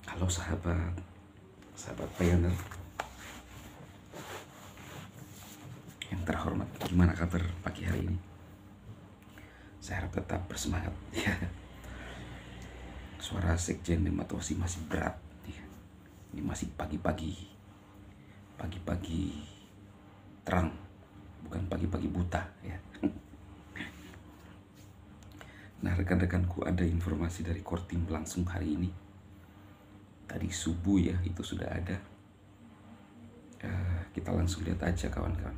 Halo sahabat, sahabat pioneer yang terhormat, gimana kabar pagi hari ini? Saya harap tetap bersemangat ya. Suara sekjen Matosi masih berat ya. Ini masih pagi-pagi terang, bukan pagi-pagi buta ya. Nah rekan-rekanku, ada informasi dari Kortim langsung hari ini. Tadi subuh ya, itu sudah ada. Kita langsung lihat aja kawan-kawan.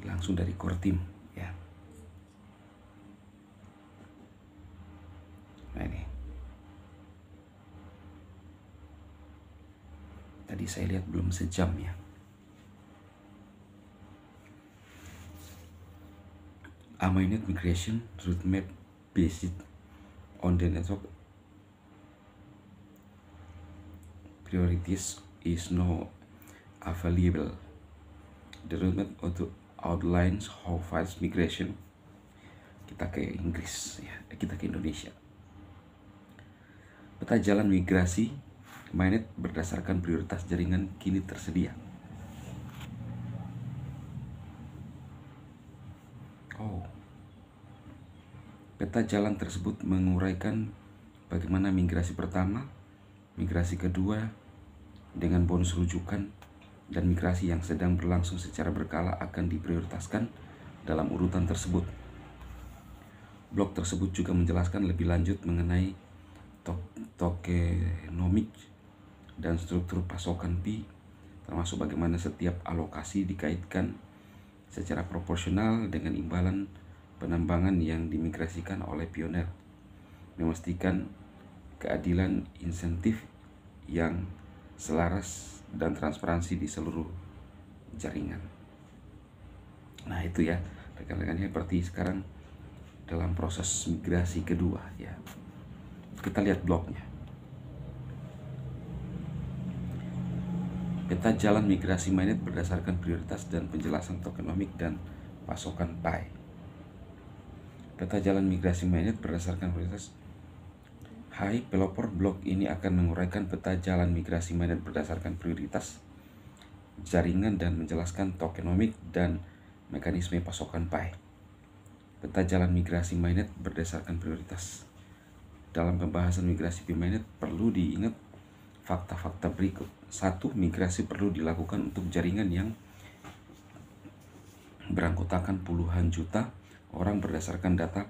Langsung dari Kortim ya. Nah ini. Tadi saya lihat belum sejam ya. Amained migration route map based on the network priorities is now available. The roadmap outlines how fast migration. Kita ke Inggris ya, kita ke Indonesia. Peta jalan migrasi Mainnet berdasarkan prioritas jaringan kini tersedia. Peta jalan tersebut menguraikan bagaimana migrasi pertama, migrasi kedua dengan bonus rujukan, dan migrasi yang sedang berlangsung secara berkala akan diprioritaskan dalam urutan tersebut. Blog tersebut juga menjelaskan lebih lanjut mengenai tokenomik dan struktur pasokan pi, termasuk bagaimana setiap alokasi dikaitkan secara proporsional dengan imbalan penambangan yang dimigrasikan oleh pioner, memastikan keadilan insentif yang selaras dan transparansi di seluruh jaringan. Nah itu ya rekan-rekannya, berarti sekarang dalam proses migrasi kedua ya. Kita lihat blognya. Peta jalan migrasi Mainnet berdasarkan prioritas dan penjelasan tokenomik dan pasokan pi. Peta jalan migrasi Mainnet berdasarkan prioritas. Hai, pelopor blog ini akan menguraikan peta jalan migrasi Mainnet berdasarkan prioritas jaringan dan menjelaskan tokenomik dan mekanisme pasokan pi. Peta jalan migrasi Mainnet berdasarkan prioritas. Dalam pembahasan migrasi pi Mainnet perlu diingat fakta-fakta berikut. 1. Migrasi perlu dilakukan untuk jaringan yang beranggotakan puluhan juta orang berdasarkan data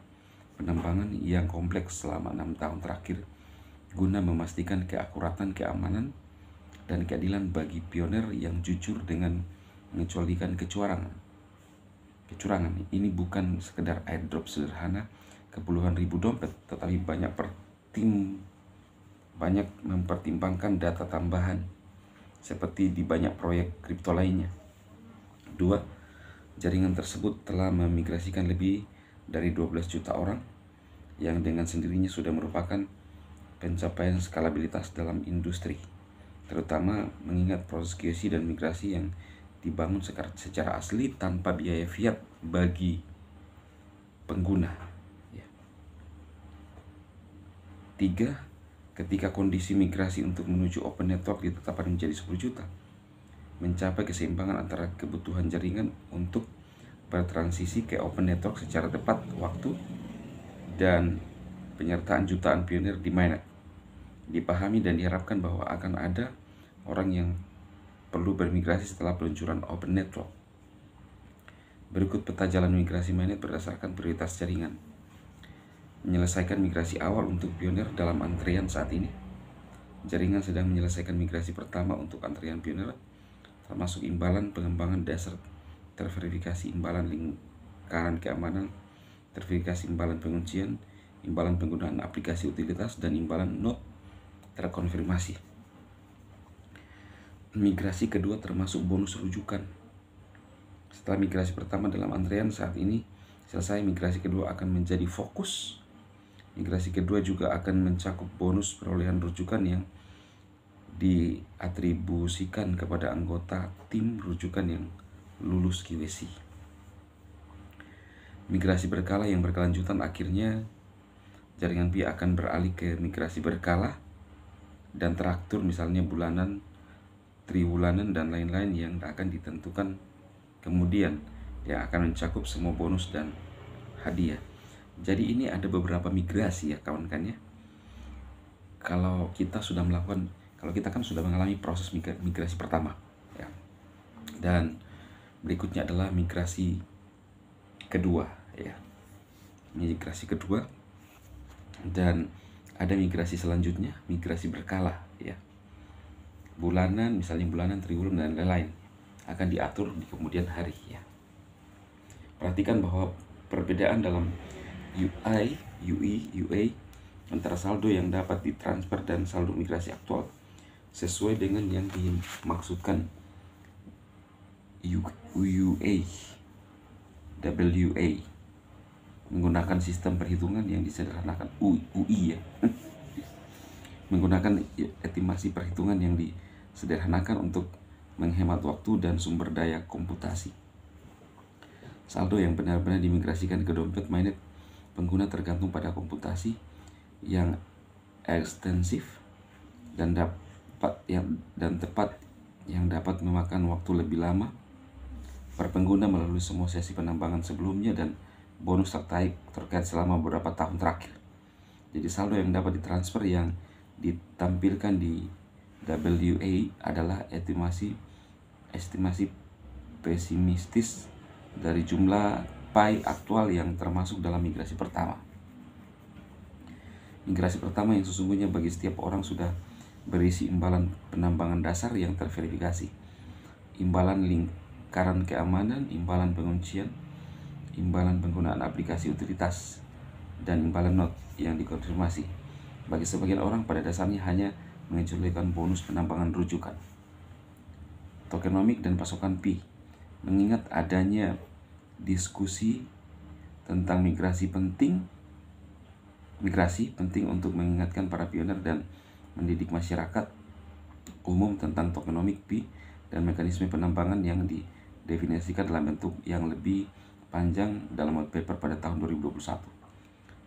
penambangan yang kompleks selama 6 tahun terakhir, guna memastikan keakuratan, keamanan, dan keadilan bagi pioner yang jujur dengan mengecualikan kecurangan. Ini bukan sekedar airdrop sederhana ke puluhan ribu dompet, tetapi banyak mempertimbangkan data tambahan seperti di banyak proyek kripto lainnya. 2. Jaringan tersebut telah memigrasikan lebih dari 12 juta orang, yang dengan sendirinya sudah merupakan pencapaian skalabilitas dalam industri, terutama mengingat proses QC dan migrasi yang dibangun secara asli tanpa biaya fiat bagi pengguna. 3. Ketika kondisi migrasi untuk menuju open network ditetapkan menjadi 10 juta, mencapai keseimbangan antara kebutuhan jaringan untuk bertransisi ke open network secara tepat waktu dan penyertaan jutaan pionir di Mainnet. Dipahami dan diharapkan bahwa akan ada orang yang perlu bermigrasi setelah peluncuran open network. Berikut peta jalan migrasi Mainnet berdasarkan prioritas jaringan. Menyelesaikan migrasi awal untuk pionir dalam antrian saat ini. Jaringan sedang menyelesaikan migrasi pertama untuk antrian pionir, termasuk imbalan pengembangan dasar, terverifikasi imbalan lingkaran keamanan, terverifikasi imbalan penguncian, imbalan penggunaan aplikasi utilitas, dan imbalan node terkonfirmasi. Migrasi kedua termasuk bonus rujukan. Setelah migrasi pertama dalam antrian saat ini selesai, migrasi kedua akan menjadi fokus. Migrasi kedua juga akan mencakup bonus perolehan rujukan yang diatribusikan kepada anggota tim rujukan yang lulus QC. Migrasi berkala yang berkelanjutan akhirnya jaringan PI akan beralih ke migrasi berkala dan teratur, misalnya bulanan, triwulanan, dan lain-lain yang akan ditentukan kemudian, yang akan mencakup semua bonus dan hadiah. Jadi ini ada beberapa migrasi ya kawan-kawan ya. Kalau kita kan sudah mengalami proses migrasi pertama ya. Dan berikutnya adalah migrasi kedua ya. Migrasi kedua, dan ada migrasi selanjutnya, migrasi berkala ya. Bulanan, misalnya bulanan, triwulan, dan lain-lain akan diatur di kemudian hari ya. Perhatikan bahwa perbedaan dalam UI, UE, UA antara saldo yang dapat ditransfer dan saldo migrasi aktual sesuai dengan yang dimaksudkan. UA, WA menggunakan sistem perhitungan yang disederhanakan. UI ya menggunakan estimasi perhitungan yang disederhanakan untuk menghemat waktu dan sumber daya komputasi. Saldo yang benar-benar dimigrasikan ke dompet mainnet pengguna tergantung pada komputasi yang ekstensif dan tepat yang dapat memakan waktu lebih lama per pengguna melalui semua sesi penambangan sebelumnya dan bonus terkait selama beberapa tahun terakhir. Jadi saldo yang dapat ditransfer yang ditampilkan di WA adalah estimasi pesimistis dari jumlah PI aktual yang termasuk dalam migrasi pertama. Migrasi pertama yang sesungguhnya bagi setiap orang sudah berisi imbalan penambangan dasar yang terverifikasi, imbalan lingkaran keamanan, imbalan penguncian, imbalan penggunaan aplikasi utilitas, dan imbalan not yang dikonfirmasi. Bagi sebagian orang pada dasarnya hanya mengecualikan bonus penambangan rujukan. Tokenomic dan pasokan Pi. Mengingat adanya diskusi tentang migrasi penting untuk mengingatkan para pioner dan mendidik masyarakat umum tentang tokenomic Pi dan mekanisme penambangan yang didefinisikan dalam bentuk yang lebih panjang dalam white paper pada tahun 2021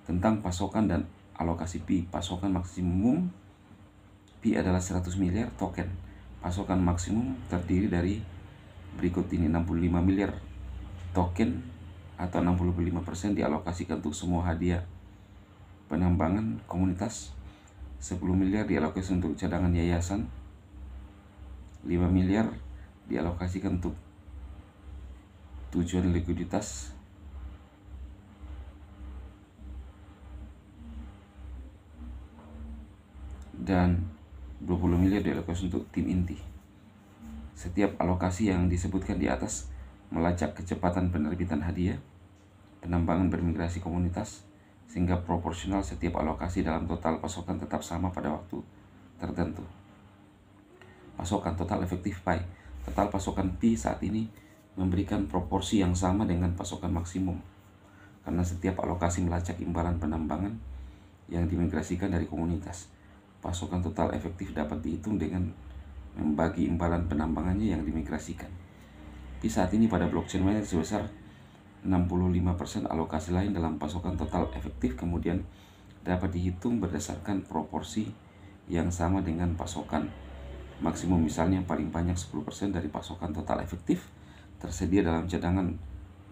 tentang pasokan dan alokasi Pi. Pasokan maksimum Pi adalah 100 miliar token. Pasokan maksimum terdiri dari berikut ini: 65 miliar token atau 65% dialokasikan untuk semua hadiah penambangan komunitas, 10 miliar dialokasikan untuk cadangan yayasan, 5 miliar dialokasikan untuk tujuan likuiditas, dan 20 miliar dialokasikan untuk tim inti. Setiap alokasi yang disebutkan di atas melacak kecepatan penerbitan hadiah penambangan bermigrasi komunitas sehingga proporsional setiap alokasi dalam total pasokan tetap sama pada waktu tertentu. Pasokan total efektif PI. Total pasokan Pi saat ini memberikan proporsi yang sama dengan pasokan maksimum karena setiap alokasi melacak imbalan penambangan yang dimigrasikan dari komunitas. Pasokan total efektif dapat dihitung dengan membagi imbalan penambangannya yang dimigrasikan. Pi saat ini pada blockchain mainnet sebesar 65% alokasi lain dalam pasokan total efektif kemudian dapat dihitung berdasarkan proporsi yang sama dengan pasokan maksimum. Misalnya paling banyak 10% dari pasokan total efektif tersedia dalam cadangan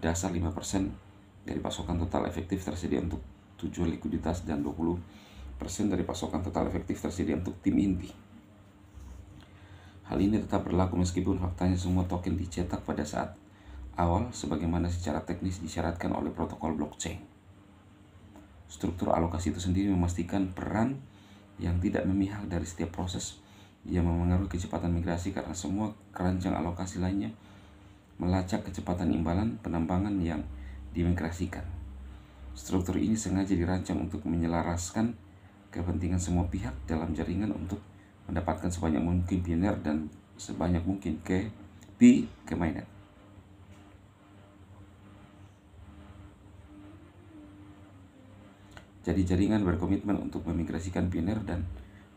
dasar, 5% dari pasokan total efektif tersedia untuk tujuan likuiditas, dan 20% dari pasokan total efektif tersedia untuk tim inti. Hal ini tetap berlaku meskipun faktanya semua token dicetak pada saat awal sebagaimana secara teknis disyaratkan oleh protokol blockchain. Struktur alokasi itu sendiri memastikan peran yang tidak memihak dari setiap proses yang memengaruhi kecepatan migrasi karena semua keranjang alokasi lainnya melacak kecepatan imbalan penambangan yang dimigrasikan. Struktur ini sengaja dirancang untuk menyelaraskan kepentingan semua pihak dalam jaringan untuk mendapatkan sebanyak mungkin pioner dan sebanyak mungkin Pi ke mainnet. Jadi jaringan berkomitmen untuk memigrasikan pioner dan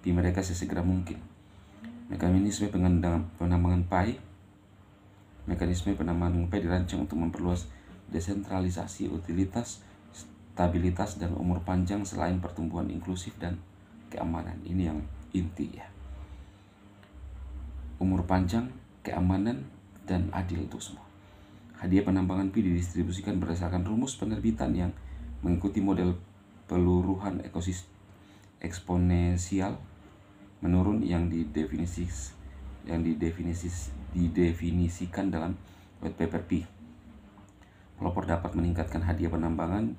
Pi mereka sesegera mungkin. Mekanisme penambangan PI Mekanisme penambahan Pi dirancang untuk memperluas desentralisasi, utilitas, stabilitas, dan umur panjang selain pertumbuhan inklusif dan keamanan. Ini yang inti ya. Umur panjang, keamanan, dan adil untuk semua. Hadiah penambangan Pi didistribusikan berdasarkan rumus penerbitan yang mengikuti model peluruhan eksponensial menurun yang didefinisikan dalam white paper Pi. Pelopor dapat meningkatkan hadiah penambangan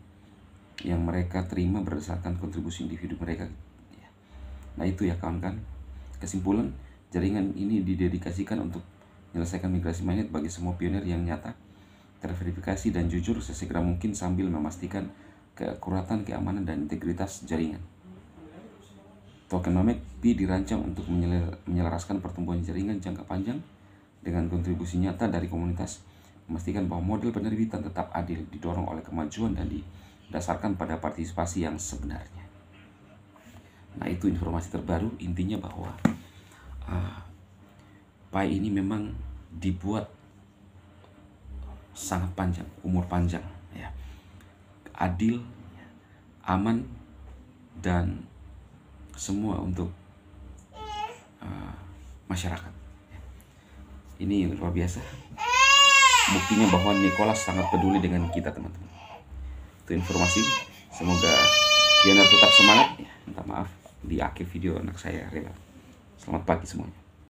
yang mereka terima berdasarkan kontribusi individu mereka. Nah itu ya kawan-kawan. Kesimpulan, jaringan ini didedikasikan untuk menyelesaikan migrasi mainnet bagi semua pionir yang nyata, terverifikasi dan jujur sesegera mungkin sambil memastikan keakuratan, keamanan, dan integritas jaringan. Tokenomics Pi dirancang untuk menyelaraskan pertumbuhan jaringan jangka panjang dengan kontribusi nyata dari komunitas, memastikan bahwa model penerbitan tetap adil, didorong oleh kemajuan, dan didasarkan pada partisipasi yang sebenarnya. Nah itu informasi terbaru, intinya bahwa Pi ini memang dibuat sangat panjang, umur panjang ya, adil, aman, dan semua untuk masyarakat. Ini luar biasa, buktinya bahwa Nicholas sangat peduli dengan kita teman-teman. Itu informasi, semoga pionir tetap semangat ya. Minta maaf di akhir video anak saya rela. Selamat pagi semuanya.